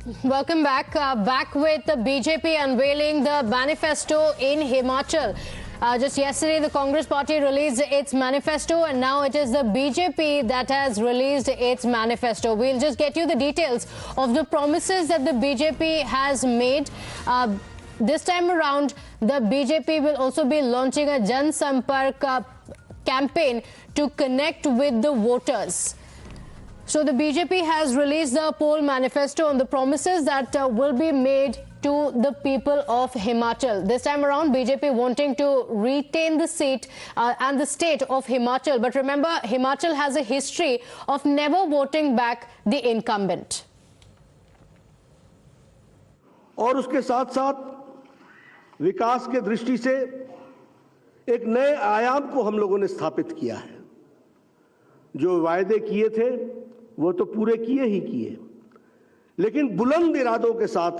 Welcome back. Back with the BJP unveiling the manifesto in Himachal. Just yesterday, the Congress party released its manifesto, and now it is the BJP that has released its manifesto. We'll just get you the details of the promises that the BJP has made. This time around, the BJP will also be launching a Jan Sampark campaign to connect with the voters. So the BJP has released the poll manifesto on the promises that will be made to the people of Himachal. This time around, BJP wanting to retain the seat and the state of Himachal. But remember, Himachal has a history of never voting back the incumbent. और उसके साथ साथ विकास के दृष्टि से एक नए आयाम को हम लोगों ने स्थापित किया है। जो वायदे किए थे वो तो पूरे किए ही किए, लेकिन बुलंद इरादों के साथ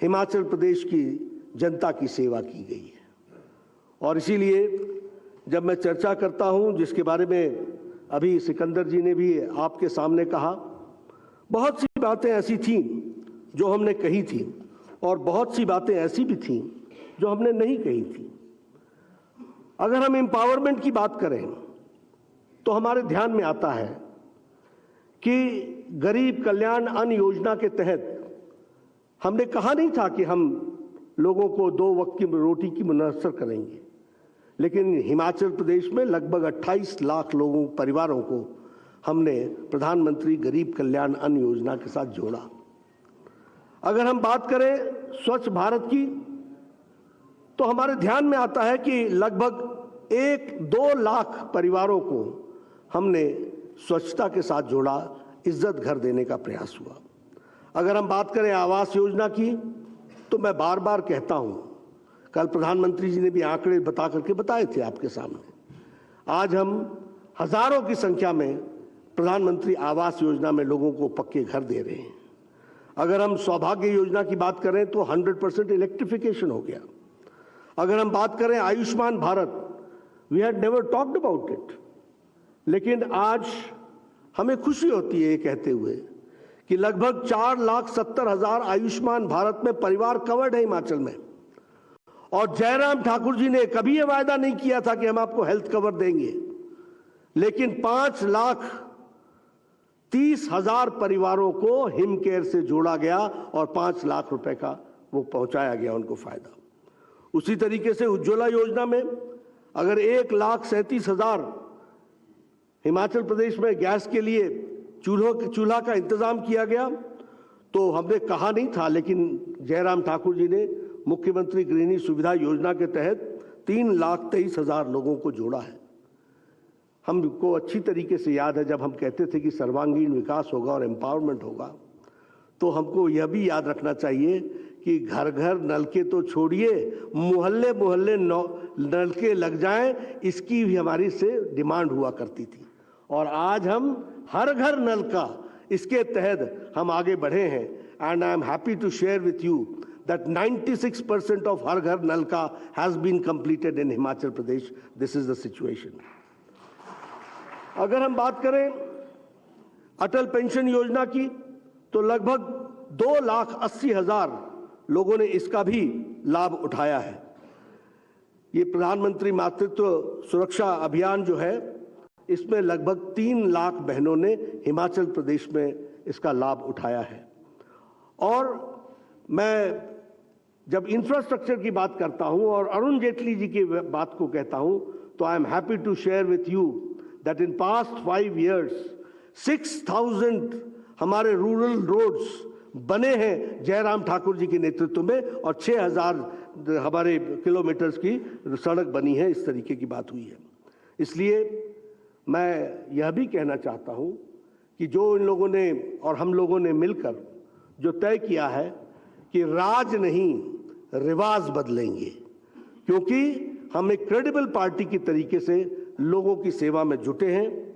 हिमाचल प्रदेश की जनता की सेवा की गई है। और इसीलिए जब मैं चर्चा करता हूं, जिसके बारे में अभी सिकंदर जी ने भी आपके सामने कहा, बहुत सी बातें ऐसी थीं जो हमने कही थी और बहुत सी बातें ऐसी भी थीं जो हमने नहीं कही थी। अगर हम एम्पावरमेंट की बात करें तो हमारे ध्यान में आता है कि गरीब कल्याण अन्न योजना के तहत हमने कहा नहीं था कि हम लोगों को 2 वक्त की रोटी की मुयस्सर करेंगे, लेकिन हिमाचल प्रदेश में लगभग 28 लाख लोगों परिवारों को हमने प्रधानमंत्री गरीब कल्याण अन्न योजना के साथ जोड़ा। अगर हम बात करें स्वच्छ भारत की तो हमारे ध्यान में आता है कि लगभग 1-2 लाख परिवारों को हमने स्वच्छता के साथ जोड़ा, इज्जत घर देने का प्रयास हुआ। अगर हम बात करें आवास योजना की तो मैं बार बार कहता हूं, कल प्रधानमंत्री जी ने भी आंकड़े बता करके बताए थे आपके सामने। आज हम हजारों की संख्या में प्रधानमंत्री आवास योजना में लोगों को पक्के घर दे रहे हैं। अगर हम सौभाग्य योजना की बात करें तो 100% इलेक्ट्रिफिकेशन हो गया। अगर हम बात करें Ayushman Bharat, we had never talked about it, लेकिन आज हमें खुशी होती है ये कहते हुए कि लगभग 4,70,000 आयुष्मान भारत में परिवार कवर्ड है हिमाचल में। और जयराम ठाकुर जी ने कभी ये वायदा नहीं किया था कि हम आपको हेल्थ कवर देंगे, लेकिन 5,30,000 परिवारों को हिम केयर से जोड़ा गया और 5 लाख रुपए का वो पहुंचाया गया उनको फायदा। उसी तरीके से उज्ज्वला योजना में अगर 1,37,000 हिमाचल प्रदेश में गैस के लिए चूल्हा का इंतजाम किया गया, तो हमने कहा नहीं था, लेकिन जयराम ठाकुर जी ने मुख्यमंत्री गृहिणी सुविधा योजना के तहत 3,23,000 लोगों को जोड़ा है। हमको अच्छी तरीके से याद है जब हम कहते थे कि सर्वांगीण विकास होगा और एम्पावरमेंट होगा, तो हमको यह भी याद रखना चाहिए कि घर घर नलके तो छोड़िए, मोहल्ले मोहल्ले नलके लग जाएं, इसकी भी हमारी से डिमांड हुआ करती थी। और आज हम हर घर नल का, इसके तहत हम आगे बढ़े हैं। And I am happy to share with you that 96% of हर घर नल का has been completed in Himachal Pradesh. This is the situation. अगर हम बात करें अटल पेंशन योजना की तो लगभग 2,80,000 लोगों ने इसका भी लाभ उठाया है। ये प्रधानमंत्री मातृत्व सुरक्षा अभियान जो है, इसमें लगभग 3 लाख बहनों ने हिमाचल प्रदेश में इसका लाभ उठाया है। और मैं जब इंफ्रास्ट्रक्चर की बात करता हूं और अरुण जेटली जी की बात को कहता हूं, तो I am happy to share with you that in past 5 years 6,000 हमारे रूरल रोड्स बने हैं जयराम ठाकुर जी के नेतृत्व में, और 6,000 हमारे किलोमीटर्स की सड़क बनी है। इस तरीके की बात हुई है। इसलिए मैं यह भी कहना चाहता हूं कि जो इन लोगों ने और हम लोगों ने मिलकर जो तय किया है कि राज नहीं रिवाज बदलेंगे, क्योंकि हम एक क्रेडिबल पार्टी की तरीके से लोगों की सेवा में जुटे हैं।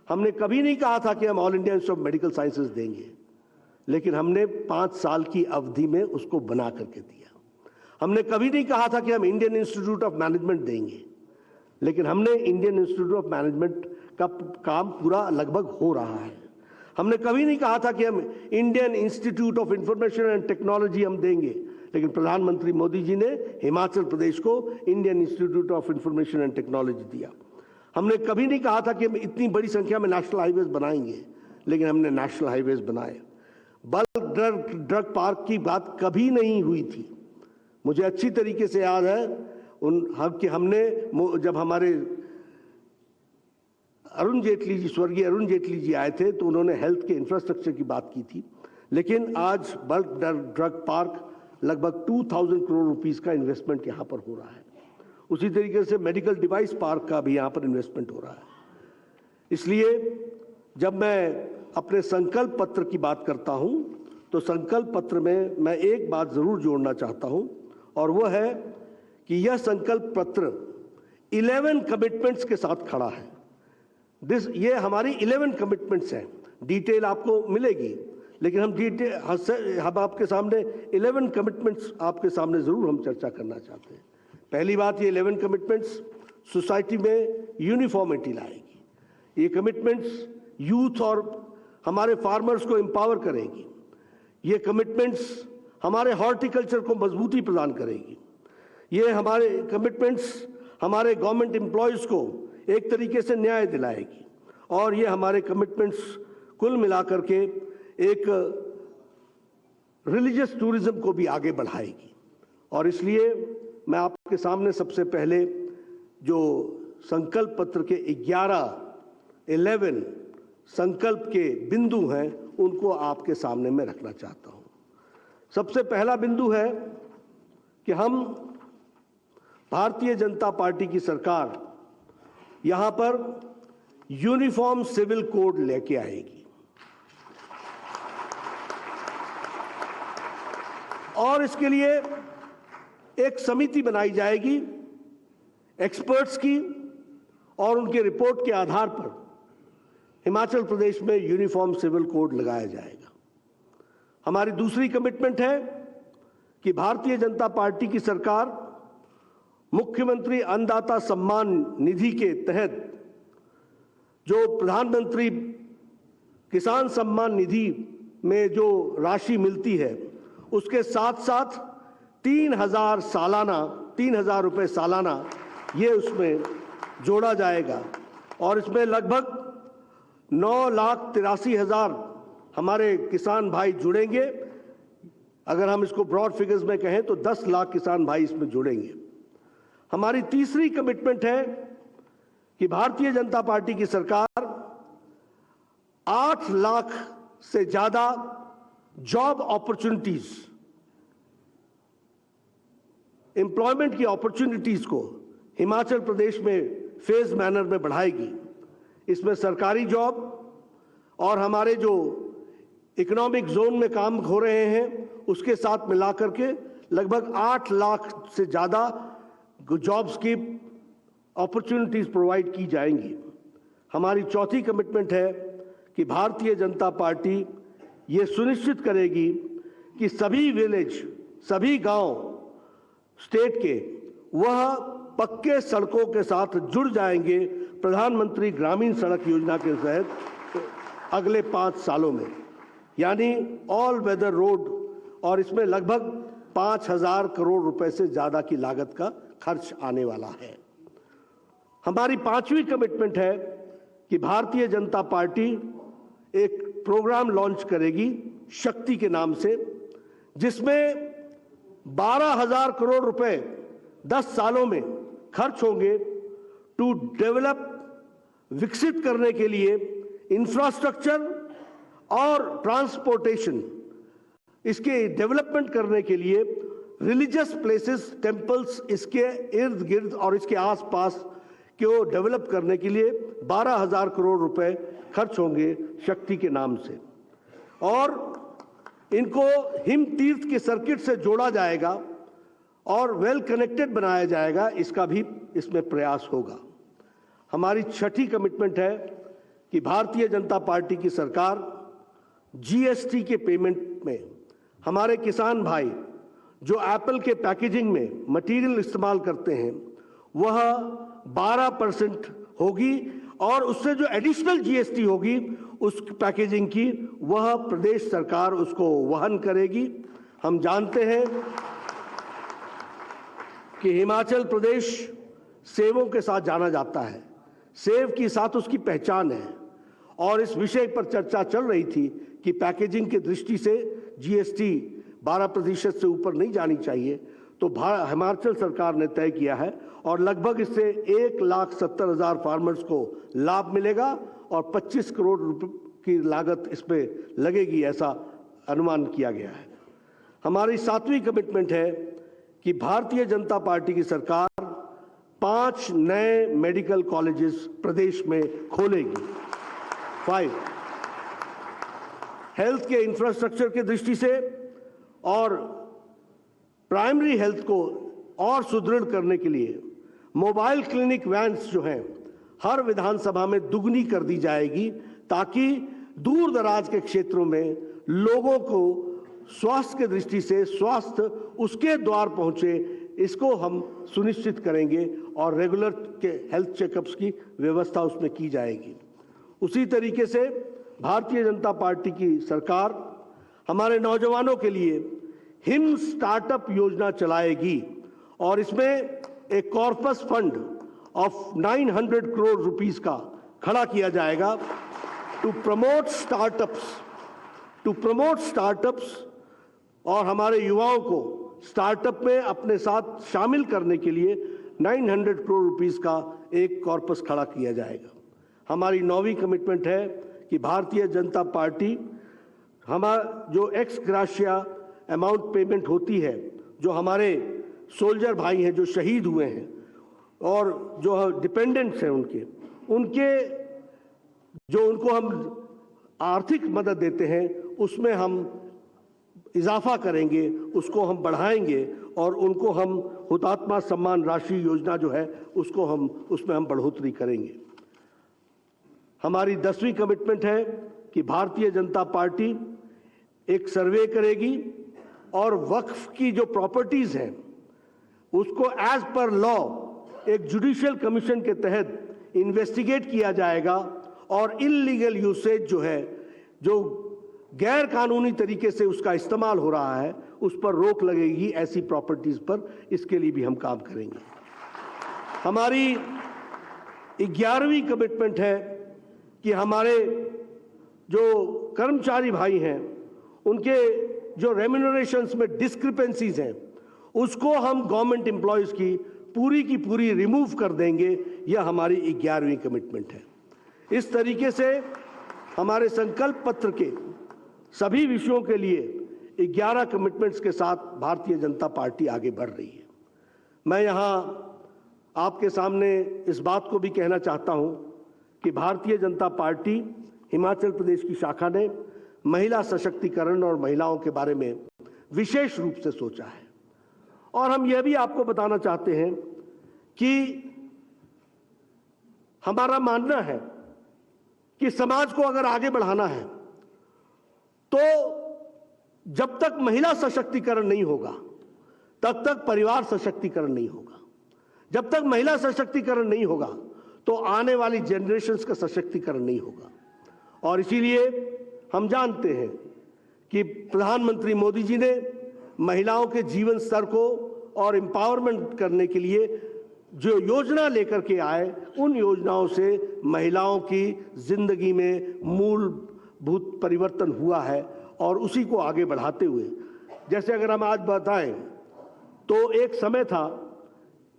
हमने कभी नहीं कहा था कि हम all India institute of medical sciences देंगे, लेकिन हमने 5 साल की अवधि में उसको बना करके दिया। हमने कभी नहीं कहा था कि हम इंडियन इंस्टीट्यूट ऑफ मैनेजमेंट देंगे, लेकिन हमने इंडियन इंस्टीट्यूट ऑफ मैनेजमेंट का काम पूरा लगभग हो रहा है। हमने कभी नहीं कहा था कि हम Indian institute of information and technology हम देंगे, लेकिन प्रधानमंत्री मोदी जी ने हिमाचल प्रदेश को Indian institute of information and technology दिया। हमने कभी नहीं कहा था कि हम इतनी बड़ी संख्या में नेशनल हाईवेज बनाएंगे, लेकिन हमने नेशनल हाईवेज बनाए। बल्क ड्रग पार्क की बात कभी नहीं हुई थी। मुझे अच्छी तरीके से याद है कि हमने जब हमारे अरुण जेटली जी, स्वर्गीय अरुण जेटली जी आए थे, तो उन्होंने हेल्थ के इंफ्रास्ट्रक्चर की बात की थी। लेकिन आज बल्क ड्रग पार्क लगभग 2000 करोड़ रुपीस का इन्वेस्टमेंट यहाँ पर हो रहा है। उसी तरीके से मेडिकल डिवाइस पार्क का भी यहाँ पर इन्वेस्टमेंट हो रहा है। इसलिए जब मैं अपने संकल्प पत्र की बात करता हूँ, तो संकल्प पत्र में मैं एक बात जरूर जोड़ना चाहता हूँ, और वह है कि यह संकल्प पत्र 11 कमिटमेंट्स के साथ खड़ा है। ये हमारी 11 कमिटमेंट्स हैं। डिटेल आपको मिलेगी, लेकिन हम आपके सामने 11 कमिटमेंट्स आपके सामने जरूर हम चर्चा करना चाहते हैं। पहली बात, ये 11 कमिटमेंट्स सोसाइटी में यूनिफॉर्मिटी लाएगी। ये कमिटमेंट्स यूथ और हमारे फार्मर्स को एम्पावर करेगी। ये कमिटमेंट्स हमारे हॉर्टिकल्चर को मजबूती प्रदान करेगी। ये हमारे कमिटमेंट्स हमारे गवर्नमेंट एम्प्लॉयज को एक तरीके से न्याय दिलाएगी, और ये हमारे कमिटमेंट्स कुल मिलाकर के एक रिलीजियस टूरिज्म को भी आगे बढ़ाएगी। और इसलिए मैं आपके सामने सबसे पहले जो संकल्प पत्र के 11 संकल्प के बिंदु हैं, उनको आपके सामने मैं रखना चाहता हूं। सबसे पहला बिंदु है कि हम भारतीय जनता पार्टी की सरकार यहां पर यूनिफॉर्म सिविल कोड लेके आएगी, और इसके लिए एक समिति बनाई जाएगी एक्सपर्ट्स की, और उनके रिपोर्ट के आधार पर हिमाचल प्रदेश में यूनिफॉर्म सिविल कोड लगाया जाएगा। हमारी दूसरी कमिटमेंट है कि भारतीय जनता पार्टी की सरकार मुख्यमंत्री अन्नदाता सम्मान निधि के तहत जो प्रधानमंत्री किसान सम्मान निधि में जो राशि मिलती है, उसके साथ साथ 3,000 रुपए सालाना ये उसमें जोड़ा जाएगा, और इसमें लगभग 9,83,000 हमारे किसान भाई जुड़ेंगे। अगर हम इसको ब्रॉड फिगर्स में कहें तो 10 लाख किसान भाई इसमें जुड़ेंगे। हमारी तीसरी कमिटमेंट है कि भारतीय जनता पार्टी की सरकार 8 लाख से ज्यादा जॉब अपॉर्चुनिटीज, एम्प्लॉयमेंट की अपॉर्चुनिटीज को हिमाचल प्रदेश में फेज मैनर में बढ़ाएगी। इसमें सरकारी जॉब और हमारे जो इकोनॉमिक जोन में काम हो रहे हैं, उसके साथ मिलाकर के लगभग 8 लाख से ज्यादा जॉब्स की अपॉर्चुनिटीज प्रोवाइड की जाएंगी। हमारी चौथी कमिटमेंट है कि भारतीय जनता पार्टी ये सुनिश्चित करेगी कि सभी विलेज, सभी गांव स्टेट के वह पक्के सड़कों के साथ जुड़ जाएंगे प्रधानमंत्री ग्रामीण सड़क योजना के तहत अगले 5 सालों में, यानी ऑल वेदर रोड, और इसमें लगभग 5,000 करोड़ रुपए से ज्यादा की लागत का खर्च आने वाला है। हमारी पांचवी कमिटमेंट है कि भारतीय जनता पार्टी एक प्रोग्राम लॉन्च करेगी शक्ति के नाम से, जिसमें 12,000 करोड़ रुपए 10 सालों में खर्च होंगे टू डेवलप, विकसित करने के लिए इंफ्रास्ट्रक्चर और ट्रांसपोर्टेशन, इसके डेवलपमेंट करने के लिए रिलीजियस प्लेसेस, टेम्पल्स, इसके इर्द गिर्द और इसके आसपास को डेवलप करने के लिए 12,000 करोड़ रुपए खर्च होंगे शक्ति के नाम से, और इनको हिम तीर्थ के सर्किट से जोड़ा जाएगा और वेल कनेक्टेड बनाया जाएगा, इसका भी इसमें प्रयास होगा। हमारी छठी कमिटमेंट है कि भारतीय जनता पार्टी की सरकार जीएसटी के पेमेंट में हमारे किसान भाई जो एप्पल के पैकेजिंग में मटेरियल इस्तेमाल करते हैं वह 12% होगी, और उससे जो एडिशनल जीएसटी होगी उस पैकेजिंग की वह प्रदेश सरकार उसको वहन करेगी। हम जानते हैं कि हिमाचल प्रदेश सेवों के साथ जाना जाता है, सेव के साथ उसकी पहचान है, और इस विषय पर चर्चा चल रही थी कि पैकेजिंग की दृष्टि से जीएसटी 12% से ऊपर नहीं जानी चाहिए। तो हिमाचल सरकार ने तय किया है और लगभग इससे 1,70,000 फार्मर्स को लाभ मिलेगा और 25 करोड़ रुपए की लागत इस पे लगेगी, ऐसा अनुमान किया गया है। हमारी 7वीं कमिटमेंट है कि भारतीय जनता पार्टी की सरकार 5 नए मेडिकल कॉलेजेस प्रदेश में खोलेगी। 5 हेल्थ के इंफ्रास्ट्रक्चर की दृष्टि से और प्राइमरी हेल्थ को और सुदृढ़ करने के लिए मोबाइल क्लिनिक वैन्स जो हैं हर विधानसभा में दुगनी कर दी जाएगी, ताकि दूर दराज के क्षेत्रों में लोगों को स्वास्थ्य की दृष्टि से स्वास्थ्य उसके द्वार पहुंचे, इसको हम सुनिश्चित करेंगे और रेगुलर के हेल्थ चेकअप्स की व्यवस्था उसमें की जाएगी। उसी तरीके से भारतीय जनता पार्टी की सरकार हमारे नौजवानों के लिए हिम स्टार्टअप योजना चलाएगी और इसमें एक corpus fund of 900 crore rupees का खड़ा किया जाएगा टू प्रमोट स्टार्टअप्स और हमारे युवाओं को स्टार्टअप में अपने साथ शामिल करने के लिए 900 करोड़ रुपीस का एक कॉर्पस खड़ा किया जाएगा। हमारी 9वीं कमिटमेंट है कि भारतीय जनता पार्टी हमारा जो एक्स ग्राशिया अमाउंट पेमेंट होती है, जो हमारे सोल्जर भाई हैं जो शहीद हुए हैं और जो डिपेंडेंट्स हैं उनके जो उनको हम आर्थिक मदद देते हैं उसमें हम इजाफा करेंगे, उसको हम बढ़ाएंगे और उनको हम हुतात्मा सम्मान राशि योजना जो है उसमें हम बढ़ोतरी करेंगे। हमारी 10वीं कमिटमेंट है कि भारतीय जनता पार्टी एक सर्वे करेगी और वक्फ की जो प्रॉपर्टीज हैं उसको एज पर लॉ एक जुडिशियल कमीशन के तहत इन्वेस्टिगेट किया जाएगा और इल्लीगल यूसेज जो है, जो गैर कानूनी तरीके से उसका इस्तेमाल हो रहा है, उस पर रोक लगेगी ऐसी प्रॉपर्टीज पर। इसके लिए भी हम काम करेंगे। हमारी 11वीं कमिटमेंट है कि हमारे जो कर्मचारी भाई हैं उनके जो रेम्यूनरेशंस में डिस्क्रिपेंसीज हैं उसको हम गवर्नमेंट एम्प्लॉयज की पूरी रिमूव कर देंगे। यह हमारी 11वीं कमिटमेंट है। इस तरीके से हमारे संकल्प पत्र के सभी विषयों के लिए 11 कमिटमेंट्स के साथ भारतीय जनता पार्टी आगे बढ़ रही है। मैं यहाँ आपके सामने इस बात को भी कहना चाहता हूँ कि भारतीय जनता पार्टी हिमाचल प्रदेश की शाखा ने महिला सशक्तिकरण और महिलाओं के बारे में विशेष रूप से सोचा है। और हम यह भी आपको बताना चाहते हैं कि हमारा मानना है कि समाज को अगर आगे बढ़ाना है तो जब तक महिला सशक्तिकरण नहीं होगा तब तक परिवार सशक्तिकरण नहीं होगा। जब तक महिला सशक्तिकरण नहीं होगा तो आने वाली जनरेशन्स का सशक्तिकरण नहीं होगा। और इसीलिए हम जानते हैं कि प्रधानमंत्री मोदी जी ने महिलाओं के जीवन स्तर को और एम्पावरमेंट करने के लिए जो योजना लेकर के आए, उन योजनाओं से महिलाओं की जिंदगी में मूलभूत परिवर्तन हुआ है और उसी को आगे बढ़ाते हुए, जैसे अगर हम आज बताएं तो एक समय था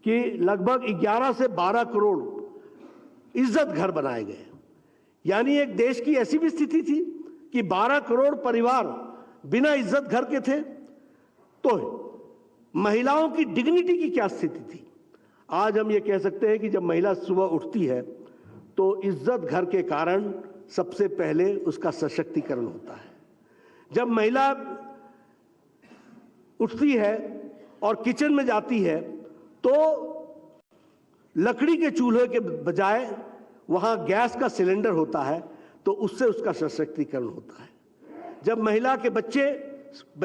कि लगभग 11 से 12 करोड़ इज्जत घर बनाए गए। यानी एक देश की ऐसी भी स्थिति थी कि 12 करोड़ परिवार बिना इज्जत घर के थे। तो महिलाओं की डिग्निटी की क्या स्थिति थी? आज हम ये कह सकते हैं कि जब महिला सुबह उठती है तो इज्जत घर के कारण सबसे पहले उसका सशक्तिकरण होता है। जब महिला उठती है और किचन में जाती है तो लकड़ी के चूल्हे के बजाय वहां गैस का सिलेंडर होता है, तो उससे उसका सशक्तिकरण होता है। जब महिला के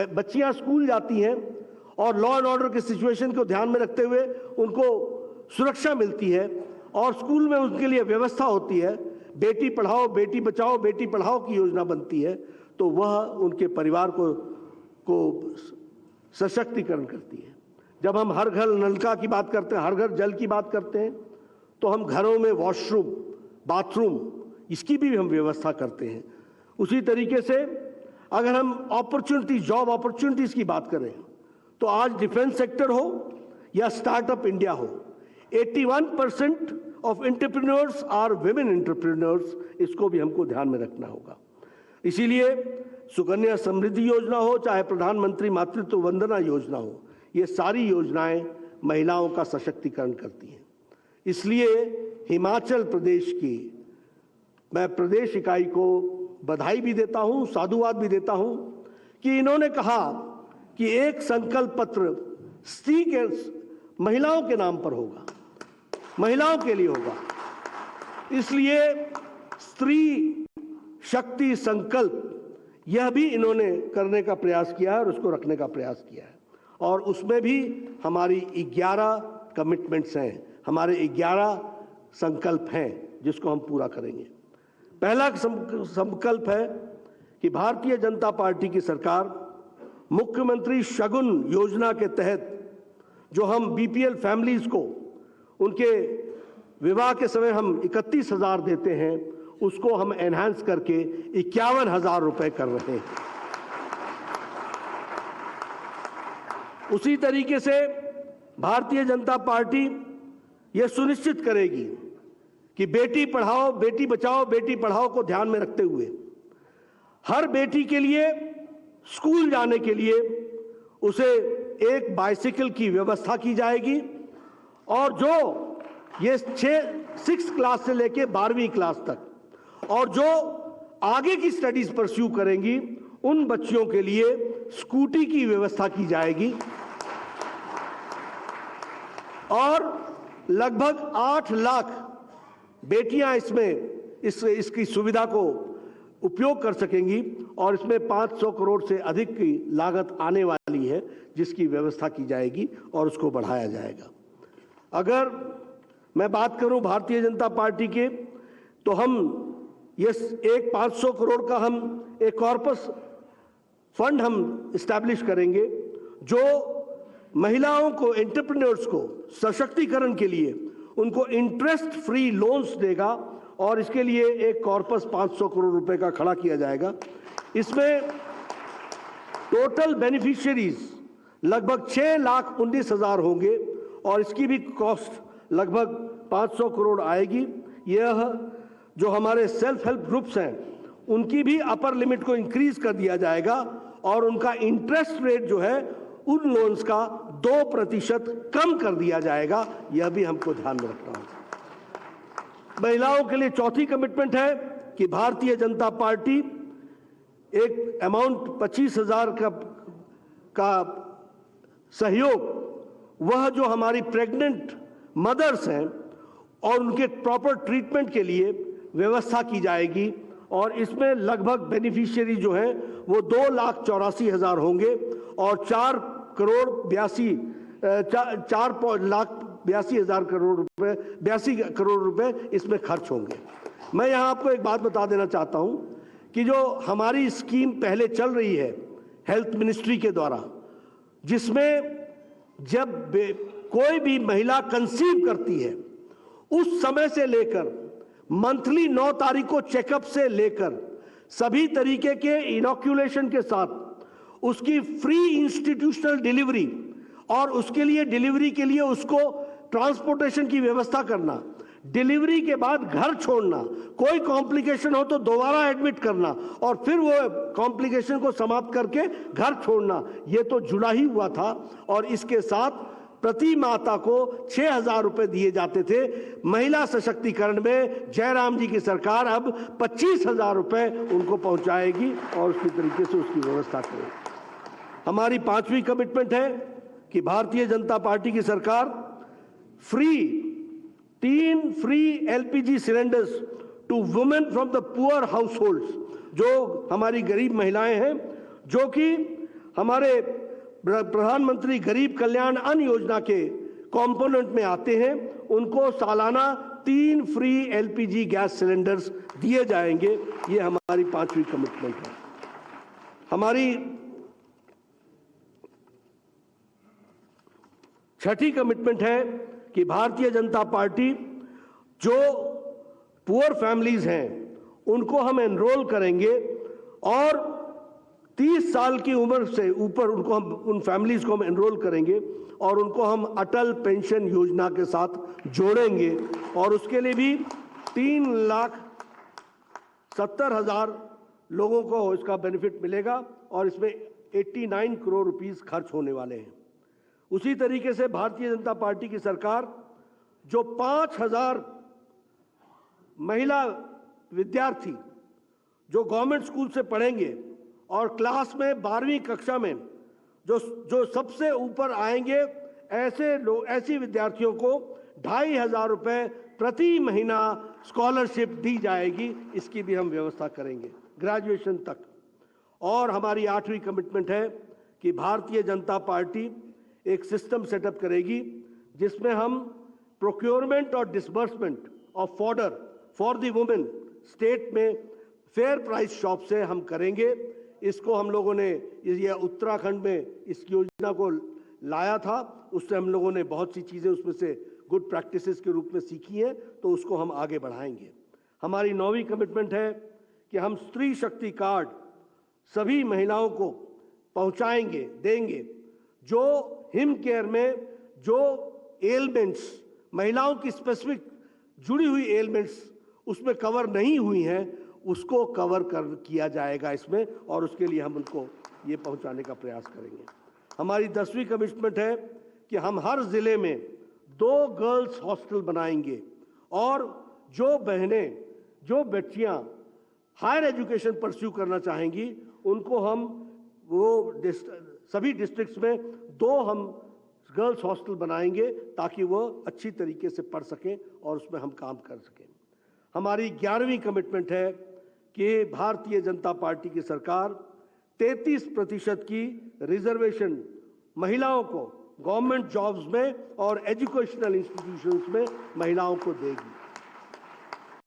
बच्चियां स्कूल जाती हैं और लॉ एंड ऑर्डर के सिचुएशन को ध्यान में रखते हुए उनको सुरक्षा मिलती है और स्कूल में उनके लिए व्यवस्था होती है, बेटी पढ़ाओ बेटी बचाओ बेटी पढ़ाओ की योजना बनती है तो वह उनके परिवार को सशक्तिकरण करती है। जब हम हर घर नलका की बात करते हैं, हर घर जल की बात करते हैं, तो हम घरों में वॉशरूम, बाथरूम, इसकी भी हम व्यवस्था करते हैं। उसी तरीके से अगर हम अपॉर्चुनिटी, जॉब अपॉर्चुनिटीज की बात करें तो आज डिफेंस सेक्टर हो या स्टार्टअप इंडिया हो, 81% of entrepreneurs are women entrepreneurs, इसको भी हमको ध्यान में रखना होगा। इसीलिए सुकन्या समृद्धि योजना हो चाहे प्रधानमंत्री मातृत्व वंदना योजना हो, ये सारी योजनाएं महिलाओं का सशक्तिकरण करती हैं। इसलिए हिमाचल प्रदेश की मैं प्रदेश इकाई को बधाई भी देता हूं, साधुवाद भी देता हूं कि इन्होंने कहा कि एक संकल्प पत्र स्त्री के, महिलाओं के नाम पर होगा, महिलाओं के लिए होगा। इसलिए स्त्री शक्ति संकल्प यह भी इन्होंने करने का प्रयास किया है और उसको रखने का प्रयास किया है। और उसमें भी हमारी 11 कमिटमेंट्स हैं, हमारे 11 संकल्प हैं जिसको हम पूरा करेंगे। पहला संकल्प है कि भारतीय जनता पार्टी की सरकार मुख्यमंत्री शगुन योजना के तहत जो हम बीपीएल फैमिलीज को उनके विवाह के समय हम 31,000 देते हैं, उसको हम एनहांस करके 51,000 रुपए कर रहे हैं। उसी तरीके से भारतीय जनता पार्टी यह सुनिश्चित करेगी कि बेटी पढ़ाओ बेटी बचाओ बेटी पढ़ाओ को ध्यान में रखते हुए हर बेटी के लिए स्कूल जाने के लिए उसे एक बाइसिकल की व्यवस्था की जाएगी। और जो ये 6 क्लास से लेके 12वीं क्लास तक और जो आगे की स्टडीज परस्यू करेंगी उन बच्चियों के लिए स्कूटी की व्यवस्था की जाएगी। और लगभग 8 लाख बेटियां इसमें इसकी सुविधा को उपयोग कर सकेंगी और इसमें 500 करोड़ से अधिक की लागत आने वाली है जिसकी व्यवस्था की जाएगी और उसको बढ़ाया जाएगा। अगर मैं बात करूं भारतीय जनता पार्टी के, तो हम ये एक 500 करोड़ का हम एक कॉर्पस फंड हम इस्टेब्लिश करेंगे जो महिलाओं को, एंटरप्रेन्योर्स को सशक्तिकरण के लिए उनको इंटरेस्ट फ्री लोन्स देगा और इसके लिए एक कॉर्पस 500 करोड़ रुपए का खड़ा किया जाएगा। इसमें टोटल बेनिफिशियरीज लगभग 6,19,000 होंगे और इसकी भी कॉस्ट लगभग 500 करोड़ आएगी। यह जो हमारे सेल्फ हेल्प ग्रुप्स हैं उनकी भी अपर लिमिट को इंक्रीज कर दिया जाएगा और उनका इंटरेस्ट रेट जो है उन लोन्स का 2% कम कर दिया जाएगा। यह भी हमको ध्यान में रखना होगा। महिलाओं के लिए चौथी कमिटमेंट है कि भारतीय जनता पार्टी एक अमाउंट 25,000 का सहयोग, वह जो हमारी प्रेग्नेंट मदर्स हैं और उनके प्रॉपर ट्रीटमेंट के लिए व्यवस्था की जाएगी। और इसमें लगभग बेनिफिशियरी जो हैं वो 2,84,000 होंगे और 4,82,000 करोड़ रुपए 82 करोड़ रुपए इसमें खर्च होंगे। मैं यहाँ आपको एक बात बता देना चाहता हूँ कि जो हमारी स्कीम पहले चल रही है हेल्थ मिनिस्ट्री के द्वारा, जिसमें जब कोई भी महिला कंसीव करती है उस समय से लेकर मंथली 9 तारीख को चेकअप से लेकर सभी तरीके के इनॉक्यूलेशन के साथ उसकी फ्री इंस्टीट्यूशनल डिलीवरी और उसके लिए डिलीवरी के लिए उसको ट्रांसपोर्टेशन की व्यवस्था करना, डिलीवरी के बाद घर छोड़ना, कोई कॉम्प्लिकेशन हो तो दोबारा एडमिट करना और फिर वो कॉम्प्लिकेशन को समाप्त करके घर छोड़ना, ये तो जुड़ा ही हुआ था। और इसके साथ प्रति माता को 6,000 रुपए दिए जाते थे। महिला सशक्तिकरण में जयराम जी की सरकार अब 25,000 रुपए उनको पहुंचाएगी और उसकी तरीके से उसकी व्यवस्था करेगी। हमारी 5वीं कमिटमेंट है कि भारतीय जनता पार्टी की सरकार 3 free LPG cylinders to women from the poor households, जो हमारी गरीब महिलाएं हैं जो कि हमारे प्रधानमंत्री गरीब कल्याण अन्न योजना के कंपोनेंट में आते हैं, उनको सालाना 3 फ्री एलपीजी गैस सिलेंडर्स दिए जाएंगे। ये हमारी 5वीं कमिटमेंट है। हमारी 6ठी कमिटमेंट है कि भारतीय जनता पार्टी जो पुअर फैमिलीज हैं उनको हम एनरोल करेंगे और 30 साल की उम्र से ऊपर उन फैमिलीज को हम एनरोल करेंगे और उनको हम अटल पेंशन योजना के साथ जोड़ेंगे और उसके लिए भी 3,70,000 लोगों को इसका बेनिफिट मिलेगा और इसमें 89 करोड़ रुपीस खर्च होने वाले हैं। उसी तरीके से भारतीय जनता पार्टी की सरकार जो 5,000 महिला विद्यार्थी जो गवर्नमेंट स्कूल से पढ़ेंगे और क्लास में 12वीं कक्षा में जो सबसे ऊपर आएंगे, ऐसी विद्यार्थियों को 2,500 रुपए प्रति महीना स्कॉलरशिप दी जाएगी। इसकी भी हम व्यवस्था करेंगे ग्रेजुएशन तक। और हमारी 8वीं कमिटमेंट है कि भारतीय जनता पार्टी एक सिस्टम सेटअप करेगी जिसमें हम प्रोक्योरमेंट और disbursement of fodder for the women state में फेयर प्राइस शॉप से हम करेंगे। इसको हम लोगों ने ये उत्तराखंड में इस योजना को लाया था, उससे हम लोगों ने बहुत सी चीज़ें उसमें से गुड प्रैक्टिसेस के रूप में सीखी हैं, तो उसको हम आगे बढ़ाएंगे। हमारी 9वीं कमिटमेंट है कि हम स्त्री शक्ति कार्ड सभी महिलाओं को पहुंचाएंगे, देंगे। जो हिम केयर में जो एलमेंट्स महिलाओं की स्पेसिफिक जुड़ी हुई एलमेंट्स उसमें कवर नहीं हुई हैं, उसको कवर किया जाएगा इसमें, और उसके लिए हम उनको ये पहुंचाने का प्रयास करेंगे। हमारी 10वीं कमिटमेंट है कि हम हर जिले में 2 गर्ल्स हॉस्टल बनाएंगे और जो बहनें, जो बच्चियां हायर एजुकेशन परस्यू करना चाहेंगी उनको हम सभी डिस्ट्रिक्ट्स में 2 हम गर्ल्स हॉस्टल बनाएंगे ताकि वो अच्छी तरीके से पढ़ सकें और उसमें हम काम कर सकें। हमारी 11वीं कमिटमेंट है कि भारतीय जनता पार्टी की सरकार 33% की रिजर्वेशन महिलाओं को गवर्नमेंट जॉब्स में और एजुकेशनल इंस्टीट्यूशंस में महिलाओं को देगी।